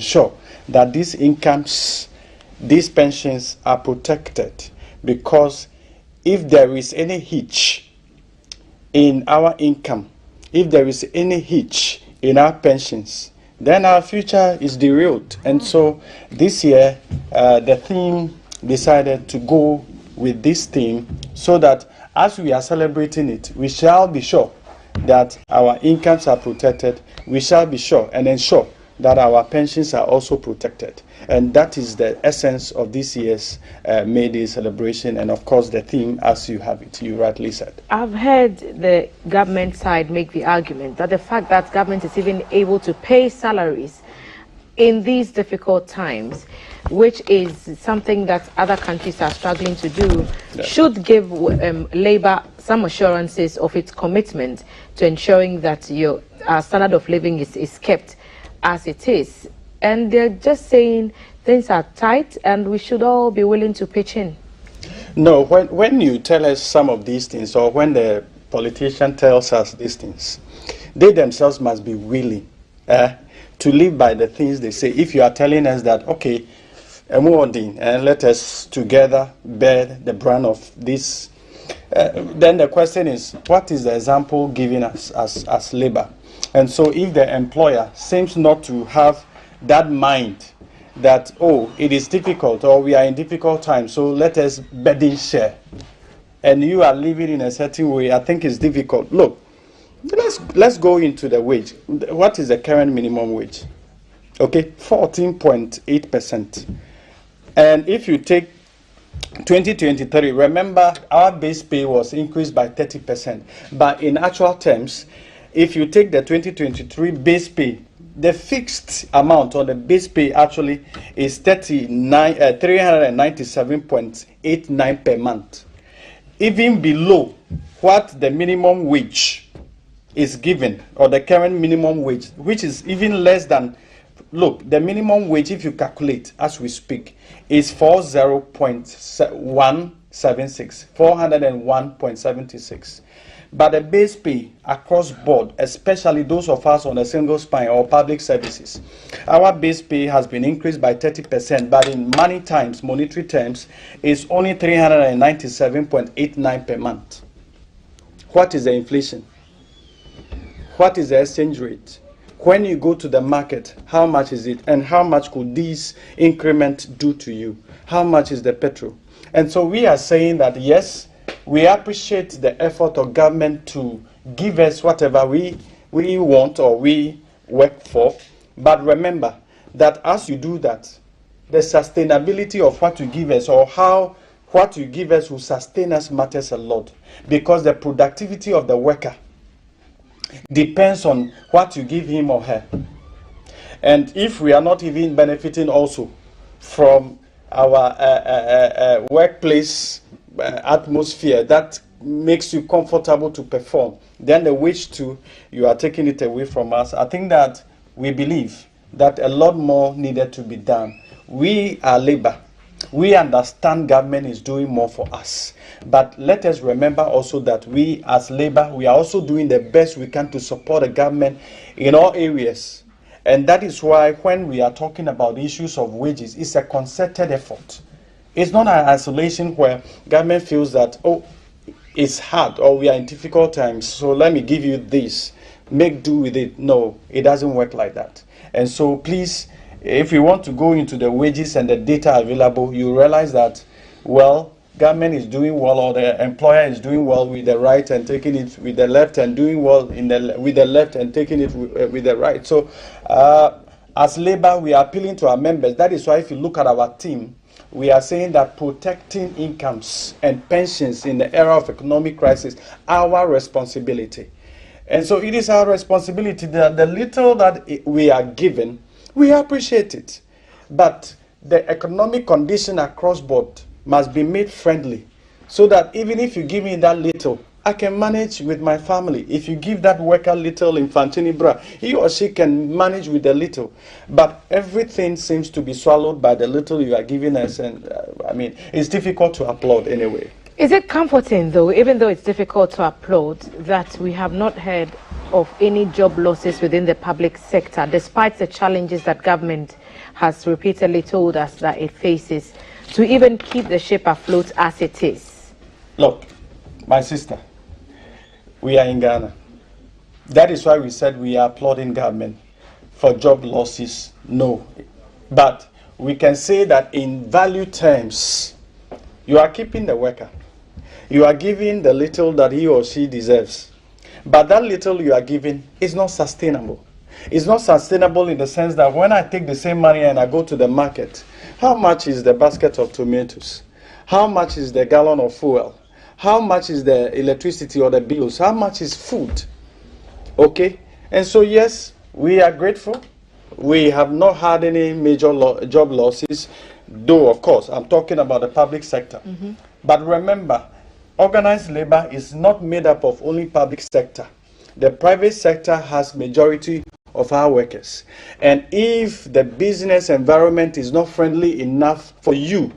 ensure that these incomes, these pensions are protected, because if there is any hitch in our income, if there is any hitch in our pensions, then our future is derailed. And so this year, the theme decided to go with this theme, so that as we are celebrating it, we shall be sure that our incomes are protected. We shall be sure and ensure that our pensions are also protected. And that is the essence of this year's May Day celebration, and of course the theme, as you have it, you rightly said. I've heard the government side make the argument that the fact that government is even able to pay salaries in these difficult times, which is something that other countries are struggling to do, should give Labour some assurances of its commitment to ensuring that your standard of living is kept as it is. And they're just saying things are tight and we should all be willing to pitch in. No, when you tell us some of these things, or when the politician tells us these things, they themselves must be willing to live by the things they say. If you are telling us that, okay, and let us together bear the brunt of this, then the question is, what is the example given us as Labour? And so if the employer seems not to have that mind that, oh, it is difficult, or we are in difficult times, so let us burden share, and you are living in a certain way, I think it's difficult. Look, let's go into the wage. What is the current minimum wage? Okay, 14.8%. And if you take 2023, remember our base pay was increased by 30%. But in actual terms, if you take the 2023 base pay, the fixed amount on the base pay actually is 397.89 per month, even below what the minimum wage is given, or the current minimum wage, which is even less than. Look, the minimum wage, if you calculate as we speak, is 401.76. But the base pay across board, especially those of us on a single spine or public services, our base pay has been increased by 30%, but in monetary terms, is only 397.89 per month. What is the inflation? What is the exchange rate? When you go to the market, how much is it? And how much could this increment do to you? How much is the petrol? And so we are saying that, yes, we appreciate the effort of government to give us whatever we want or we work for. But remember that as you do that, the sustainability of what you give us, or how what you give us will sustain us, matters a lot. Because the productivity of the worker depends on what you give him or her. And if we are not even benefiting also from our workplace atmosphere that makes you comfortable to perform, then the wage too, you are taking it away from us. I think that we believe that a lot more needed to be done. We are Labour. We understand government is doing more for us. But let us remember also that we as Labour, we are also doing the best we can to support the government in all areas. And that is why when we are talking about issues of wages, it's a concerted effort. It's not an isolation where government feels that, oh, it's hard or we are in difficult times, so let me give you this, make do with it. No, it doesn't work like that. And so please, if you want to go into the wages and the data available, you realize that, well, government is doing well, or the employer is doing well with the right and taking it with the left, and doing well with the left and taking it with the right. So as Labour, we are appealing to our members. That is why if you look at our team, we are saying that protecting incomes and pensions in the era of economic crisis, our responsibility. And so it is our responsibility that the little that we are given, we appreciate it. But the economic condition across board must be made friendly, so that even if you give me that little, I can manage with my family. If you give that worker little infantini bra, he or she can manage with the little. But everything seems to be swallowed by the little you are giving us, and I mean, it's difficult to applaud anyway. Is it comforting, though, even though it's difficult to applaud, that we have not heard of any job losses within the public sector, despite the challenges that government has repeatedly told us that it faces, to even keep the ship afloat as it is? Look, my sister, we are in Ghana. That is why we said we are applauding government for job losses. No. But we can say that in value terms, you are keeping the worker. You are giving the little that he or she deserves. But that little you are giving is not sustainable. It's not sustainable in the sense that when I take the same money and I go to the market, how much is the basket of tomatoes? How much is the gallon of fuel? How much is the electricity or the bills? How much is food? Okay? And so, yes, we are grateful. We have not had any major job losses, though, of course, I'm talking about the public sector. But remember, organized labor is not made up of only public sector. The private sector has majority of our workers. And if the business environment is not friendly enough for you,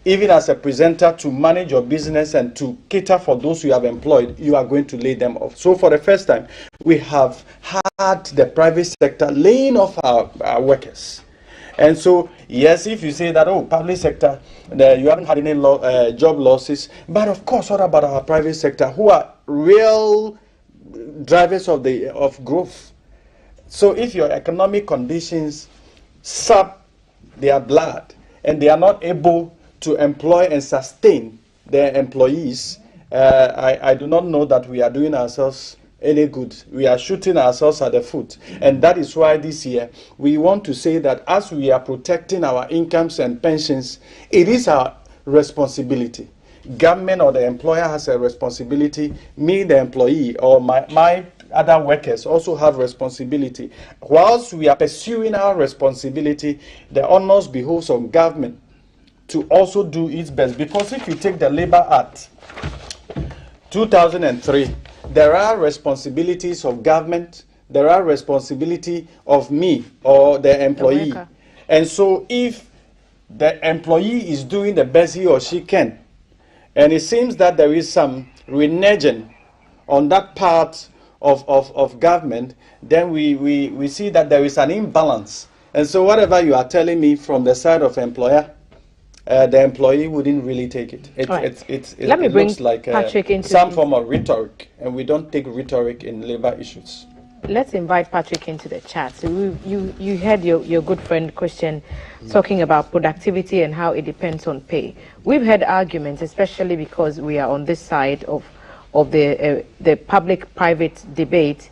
even as a presenter, to manage your business and to cater for those you have employed, you are going to lay them off. So for the first time, we have had the private sector laying off our workers. And so, yes, if you say that, oh, public sector, you haven't had any job losses, but of course, what about our private sector, who are real drivers of growth? So if your economic conditions sap their blood and they are not able to employ and sustain their employees, I do not know that we are doing ourselves any good. We are shooting ourselves at the foot. And that is why this year we want to say that as we are protecting our incomes and pensions, it is our responsibility. Government or the employer has a responsibility. Me, the employee, or my other workers also have responsibility. Whilst we are pursuing our responsibility, the onus behoves on government to also do its best. Because if you take the Labour Act 2003, there are responsibilities of government, there are responsibility of me or the employee. And so if the employee is doing the best he or she can, and it seems that there is some reneging on that part of government, then we see that there is an imbalance. And so whatever you are telling me from the side of employer, the employee wouldn't really take it. It looks like some form of rhetoric, and we don't take rhetoric in labor issues. Let's invite Patrick into the chat. So you heard your good friend Christian talking about productivity and how it depends on pay. We've had arguments, especially because we are on this side of the public-private debate,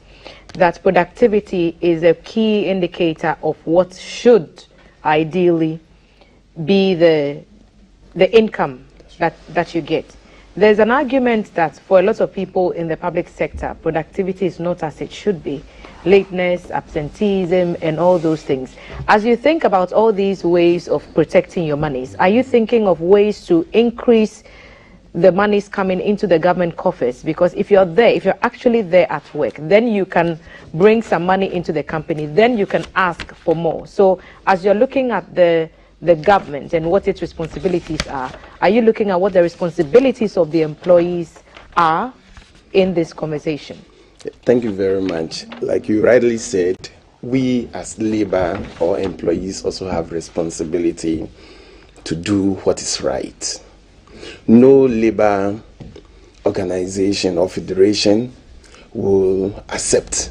that productivity is a key indicator of what should ideally be the income that you get. There's an argument that for a lot of people in the public sector, productivity is not as it should be. Lateness, absenteeism, and all those things. As you think about all these ways of protecting your monies, are you thinking of ways to increase the monies coming into the government coffers? Because if you're actually there at work, then you can bring some money into the company, then you can ask for more. So as you're looking at the government and what its responsibilities are you looking at what the responsibilities of the employees are in this conversation? Thank you very much. Like you rightly said, we as labor or employees also have responsibility to do what is right. No labor organization or federation will accept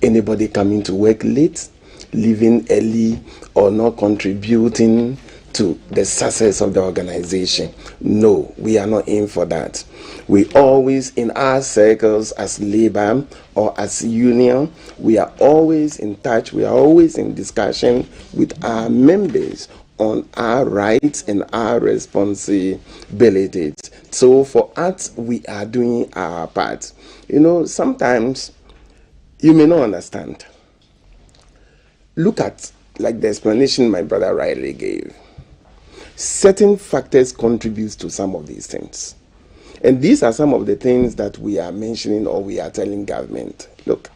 anybody coming to work late, leaving early, or not contributing to the success of the organization. No, we are not in for that. We always, in our circles as labor or as union, we are always in touch, we are always in discussion with our members on our rights and our responsibilities. So for us, we are doing our part. You know, sometimes you may not understand. Look at like the explanation my brother Riley gave. Certain factors contribute to some of these things. And these are some of the things that we are mentioning or we are telling government. Look,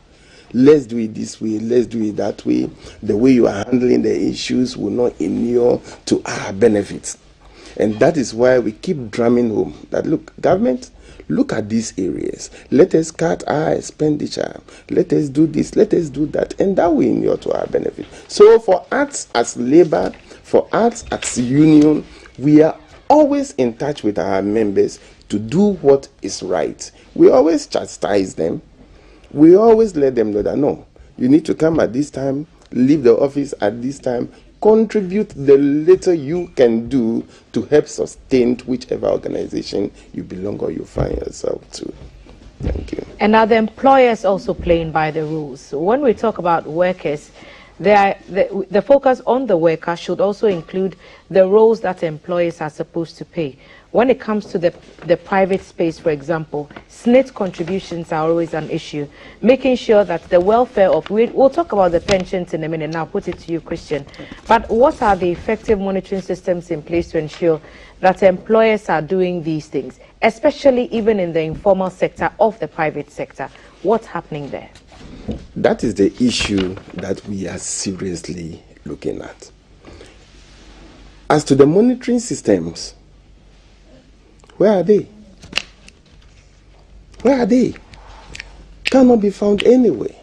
let's do it this way, let's do it that way. The way you are handling the issues will not inure to our benefits. And that is why we keep drumming home that, look, government, look at these areas. Let us cut our expenditure. Let us do this. Let us do that. And that will inure to our benefit. So for us as labor, for us as union, we are always in touch with our members to do what is right. We always chastise them. We always let them know that, no, you need to come at this time, leave the office at this time, contribute the little you can do to help sustain whichever organization you belong or you find yourself to. Thank you. And are the employers also playing by the rules? So when we talk about workers, the focus on the worker should also include the roles that employers are supposed to pay. When it comes to the private space, for example, SNIT contributions are always an issue. Making sure that the welfare of, we'll talk about the pensions in a minute, now put it to you, Christian. But what are the effective monitoring systems in place to ensure that employers are doing these things, especially even in the informal sector of the private sector? What's happening there? That is the issue that we are seriously looking at. As to the monitoring systems, where are they? Where are they? Cannot be found anywhere.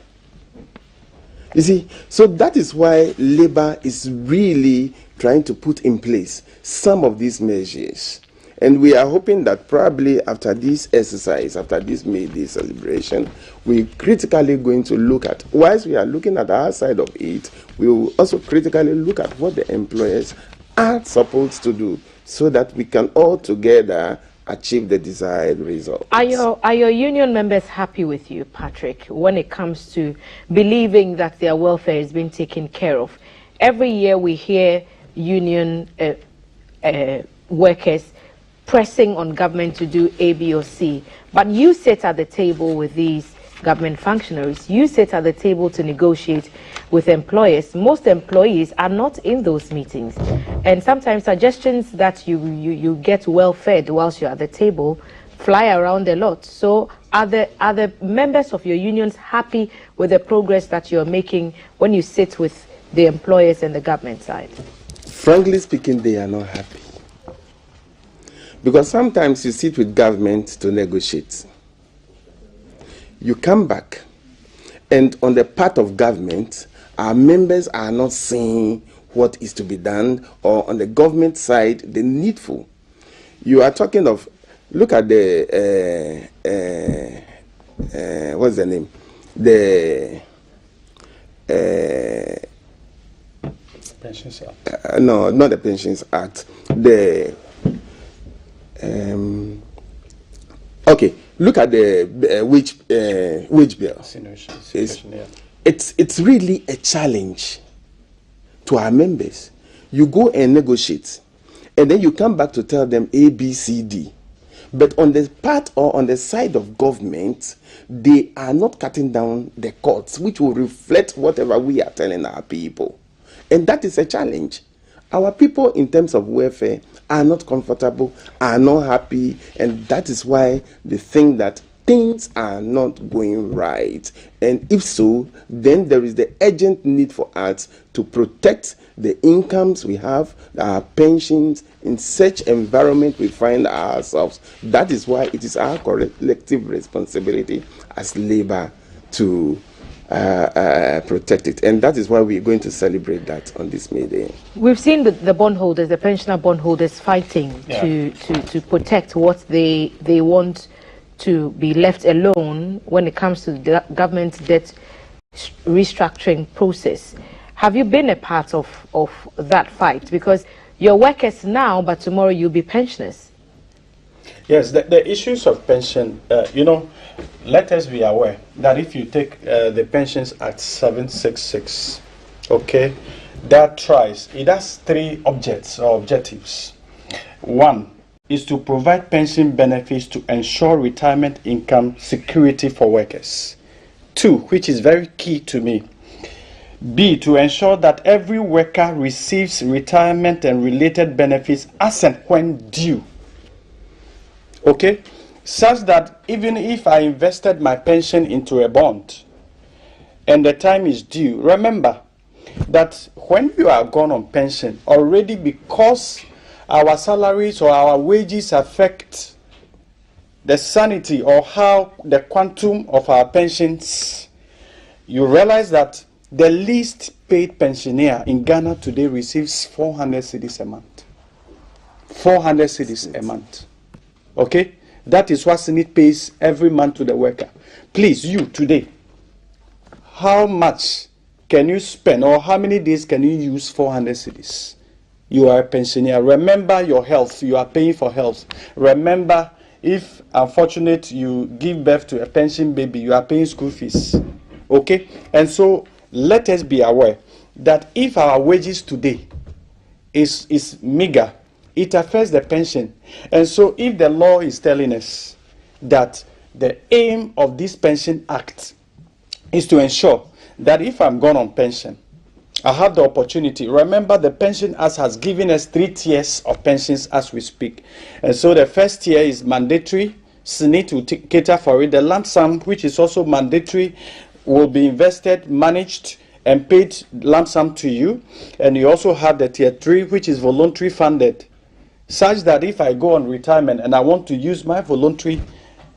You see, so that is why labor is really trying to put in place some of these measures. And we are hoping that probably after this exercise, after this May Day celebration, we're critically going to look at, whilst we are looking at our side of it, we will also critically look at what the employers are supposed to do so that we can all together achieve the desired result. Are your union members happy with you, Patrick, when it comes to believing that their welfare is being taken care of? Every year we hear union workers pressing on government to do A, B, or C. But you sit at the table with these government functionaries. You sit at the table to negotiate with employers. Most employees are not in those meetings. And sometimes suggestions that you get well fed whilst you're at the table fly around a lot. So are the members of your unions happy with the progress that you're making when you sit with the employers and the government side? Frankly speaking, they are not happy. Because sometimes you sit with government to negotiate. You come back, and on the part of government, our members are not saying what is to be done, or on the government side, the needful. You are talking of, look at the, what's the name? The Pensions Act. No, not the Pensions Act. The okay, look at the wage bill. It's really a challenge to our members. You go and negotiate, and then you come back to tell them A, B, C, D. But on the part or on the side of government, they are not cutting down the costs, which will reflect whatever we are telling our people. And that is a challenge. Our people, in terms of welfare, are not comfortable, are not happy, and that is why they think that things are not going right. And if so, then there is the urgent need for us to protect the incomes we have, our pensions, in such environment we find ourselves. That is why it is our collective responsibility as labor to protect it, and that is why we're going to celebrate that on this May Day. We've seen the bondholders, the pensioner bondholders, fighting to protect what they want to be left alone when it comes to the government debt restructuring process. Have you been a part of that fight? Because you're workers now, but tomorrow you'll be pensioners. Yes, the issues of pension, let us be aware that if you take the Pensions Act 766, okay, that it has three objectives. One is to provide pension benefits to ensure retirement income security for workers. Two, which is very key to me, B, to ensure that every worker receives retirement and related benefits as and when due. Okay, such that even if I invested my pension into a bond and the time is due, remember that when you are gone on pension, already because our salaries or our wages affect the sanity or how the quantum of our pensions, you realize that the least paid pensioner in Ghana today receives 400 cedis a month. 400 cedis a month. Okay? That is what Senate pays every month to the worker. Please, you today, how much can you spend or how many days can you use 400 cedis? You are a pensioner. Remember your health. You are paying for health. Remember, if unfortunate you give birth to a pension baby, you are paying school fees. Okay? And so let us be aware that if our wages today is meager, it affects the pension. And so if the law is telling us that the aim of this pension act is to ensure that if I'm gone on pension, I have the opportunity. Remember, the Pension Act has given us 3 tiers of pensions as we speak. And so the first tier is mandatory. Senate will cater for it. The lump sum, which is also mandatory, will be invested, managed, and paid lump sum to you. And you also have the tier 3, which is voluntary funded, such that if I go on retirement and I want to use my voluntary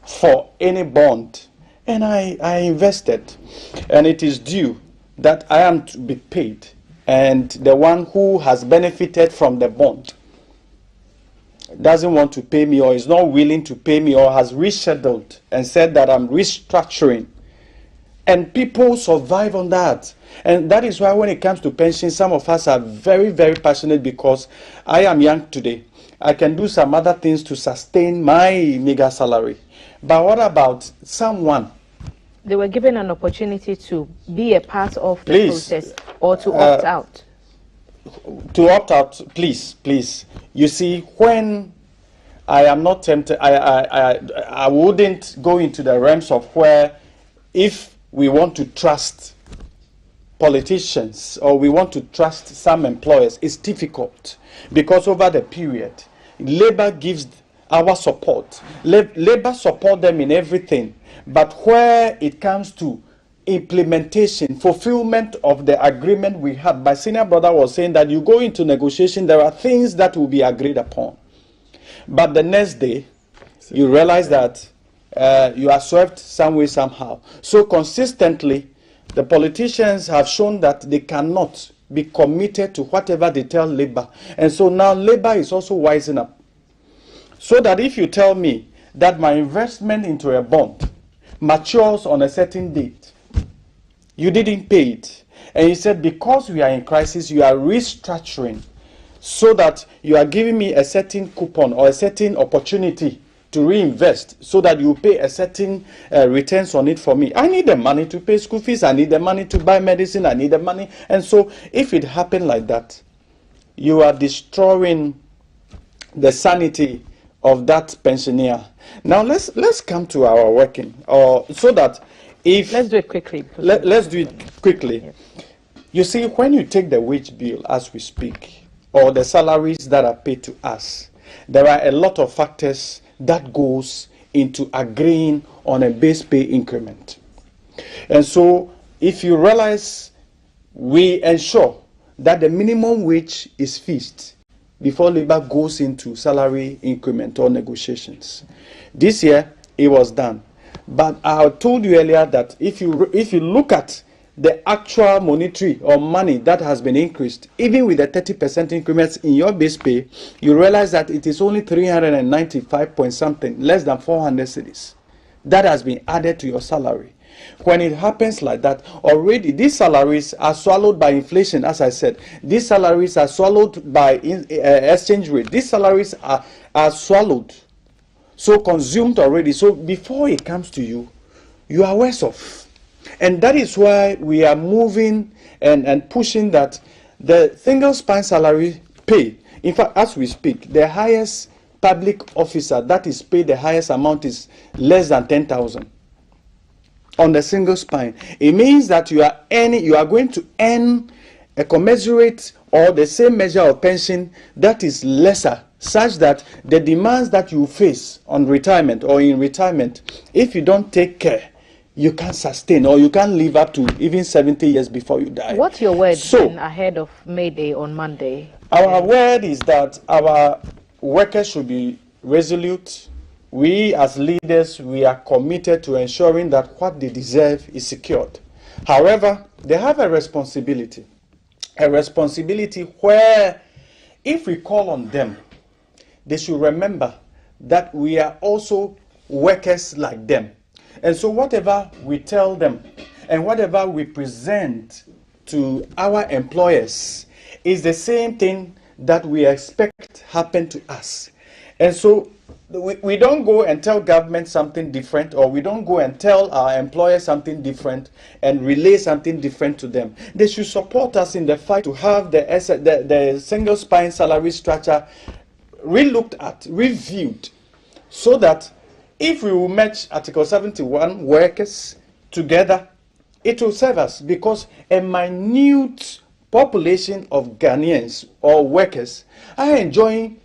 for any bond, and I invested, and it is due that I am to be paid, and the one who has benefited from the bond doesn't want to pay me or is not willing to pay me or has rescheduled and said that I'm restructuring, and people survive on that. And that is why when it comes to pension, some of us are very, very passionate, because I am young today. I can do some other things to sustain my meager salary. But what about someone? They were given an opportunity to be a part of the process or to opt out. To opt out, please. You see, when I am not tempted, I wouldn't go into the realms of where, if we want to trust politicians or we want to trust some employers, it's difficult, because over the period, Labour gives our support. Labour support them in everything. But where it comes to implementation, fulfillment of the agreement we had, my senior brother was saying that you go into negotiation, there are things that will be agreed upon. But the next day, you realize that you are swept some way, somehow. So consistently, the politicians have shown that they cannot be committed to whatever they tell Labour. And so now Labour is also wising up. So that if you tell me that my investment into a bond matures on a certain date, you didn't pay it, and you said because we are in crisis, you are restructuring so that you are giving me a certain coupon or a certain opportunity to reinvest so that you pay a certain returns on it for me. I need the money to pay school fees, I need the money to buy medicine, I need the money. And so if it happened like that, you are destroying the sanity of that pensioner. Now let's come to our working, or so that if let's do it quickly. Let's do it quickly. Yes. You see, when you take the wage bill as we speak, or the salaries that are paid to us, there are a lot of factors that goes into agreeing on a base pay increment. And so if you realize, we ensure that the minimum wage is fixed before Labour goes into salary increment or negotiations. This year, it was done. But I told you earlier that if you look at the actual monetary or money that has been increased, even with the 30% increments in your base pay, you realize that it is only 395 point something, less than 400 cedis, that has been added to your salary. When it happens like that, already these salaries are swallowed by inflation, as I said. These salaries are swallowed by exchange rate. These salaries are swallowed, so consumed already. So before it comes to you, you are worse off. And that is why we are moving and pushing that the single span salary pay. In fact, as we speak, the highest public officer that is paid the highest amount is less than 10,000 on the single spine. It means that you are going to earn a commensurate or the same measure of pension that is lesser, such that the demands that you face on retirement or in retirement, if you don't take care, you can't sustain, or you can't live up to even 70 years before you die. What's your word ahead of May Day on Monday? Our word is that our workers should be resolute. We as leaders, we are committed to ensuring that what they deserve is secured. However, they have a responsibility where if we call on them, they should remember that we are also workers like them. And so whatever we tell them and whatever we present to our employers is the same thing that we expect happen to us. And so we don't go and tell government something different, or we don't go and tell our employers something different and relay something different to them. They should support us in the fight to have the single spine salary structure re-looked at, reviewed, so that if we will match Article 71 workers together, it will serve us, because a minute population of Ghanaians or workers are enjoying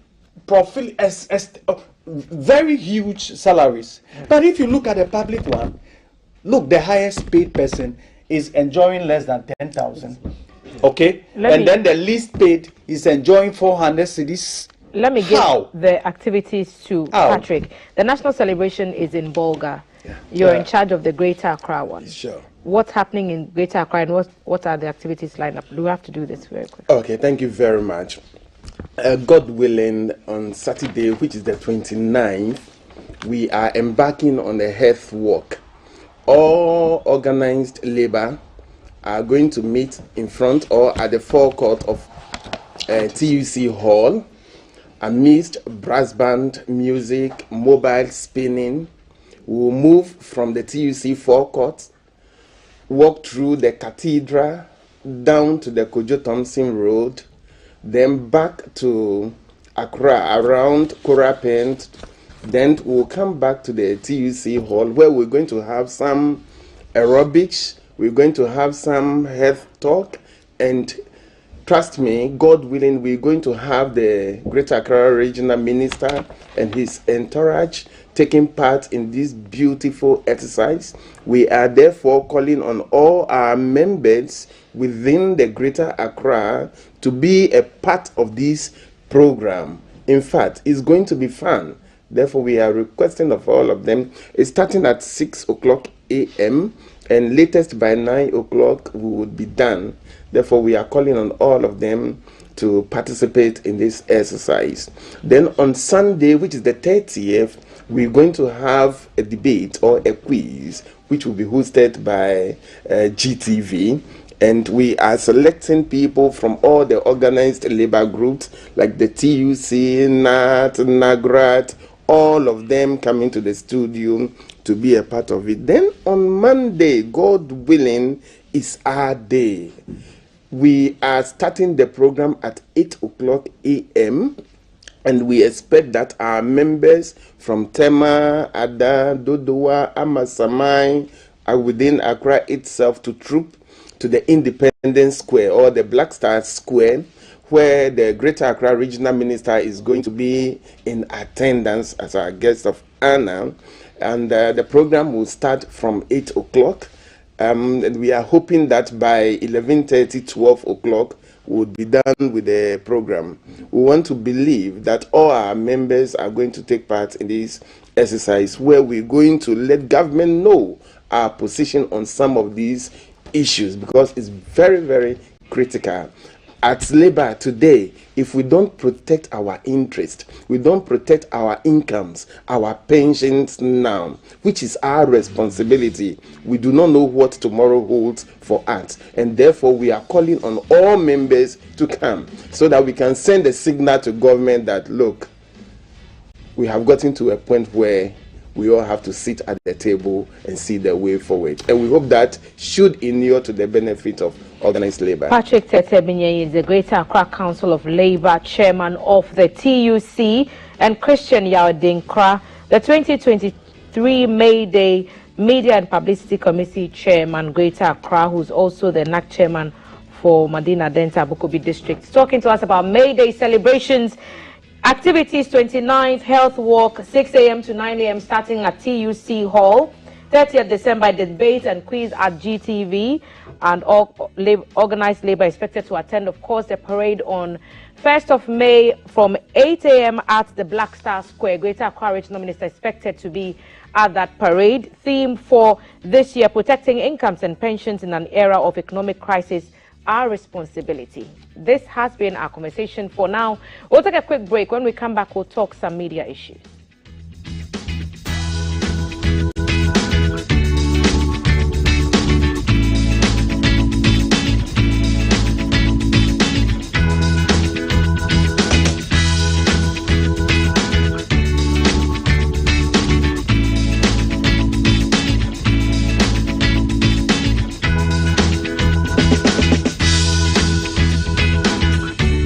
very huge salaries. But if you look at the public one, look, the highest paid person is enjoying less than 10,000. Okay? Then the least paid is enjoying 400 cedis. Let me give the activities to Patrick. The national celebration is in Bolga. Yeah. You're in charge of the Greater Accra one. Sure. What's happening in Greater Accra, and what are the activities lined up? Do we have to do this very quick? Okay, thank you very much. God willing, on Saturday, which is the 29th, we are embarking on a health walk. All organized labor are going to meet in front or at the forecourt of TUC Hall amidst brass band music, mobile spinning. We will move from the TUC forecourt, walk through the cathedral, down to the Kojo Thompson Road, then back to Accra around Korapent. Then we'll come back to the TUC Hall, where we're going to have some aerobics, we're going to have some health talk, and trust me, God willing, we're going to have the Greater Accra Regional Minister and his entourage taking part in this beautiful exercise. We are therefore calling on all our members within the Greater Accra to be a part of this program. In fact, it's going to be fun. Therefore, we are requesting of all of them. It's starting at 6 o'clock a.m. and latest by 9 o'clock we would be done. Therefore, we are calling on all of them to participate in this exercise. Then on Sunday, which is the 30th, we're going to have a debate or a quiz, which will be hosted by GTV. And we are selecting people from all the organized labor groups, like the TUC, NAT, NAGRAT, all of them coming to the studio to be a part of it. Then on Monday, God willing, is our day. We are starting the program at 8 o'clock a.m. and we expect that our members from Tema, Ada, Dodowa, Amasamai are within Accra itself to troop to the Independence Square or the Black Star Square, where the Greater Accra Regional Minister is going to be in attendance as our guest of honor. And the program will start from 8 o'clock. And we are hoping that by 11:30, 12 o'clock, we would be done with the program. We want to believe that all our members are going to take part in this exercise, where we're going to let government know our position on some of these issues, because it's very, very critical. At labor today, if we don't protect our interest, we don't protect our incomes, our pensions now, which is our responsibility, we do not know what tomorrow holds for us. And therefore, we are calling on all members to come so that we can send a signal to government that, look, we have gotten to a point where we all have to sit at the table and see the way forward. And we hope that should inure to the benefit of organized labor. Patrick Tetebinye is the Greater Accra Council of Labor chairman of the TUC, and Christian Yaudinkra, the 2023 May Day Media and Publicity Committee chairman, Greater Accra, who's also the NAC chairman for Madina Denta Bukobi District, talking to us about May Day celebrations. Activities 29th, health walk, 6 a.m. to 9 a.m. starting at TUC Hall. 30th December, debate and quiz at GTV, and all organized labor expected to attend, of course, the parade on 1st of May from 8 a.m. at the Black Star Square. Greater Accra Regional Minister expected to be at that parade. Theme for this year, protecting incomes and pensions in an era of economic crisis, our responsibility. This has been our conversation for now. We'll take a quick break. When we come back, we'll talk some media issues.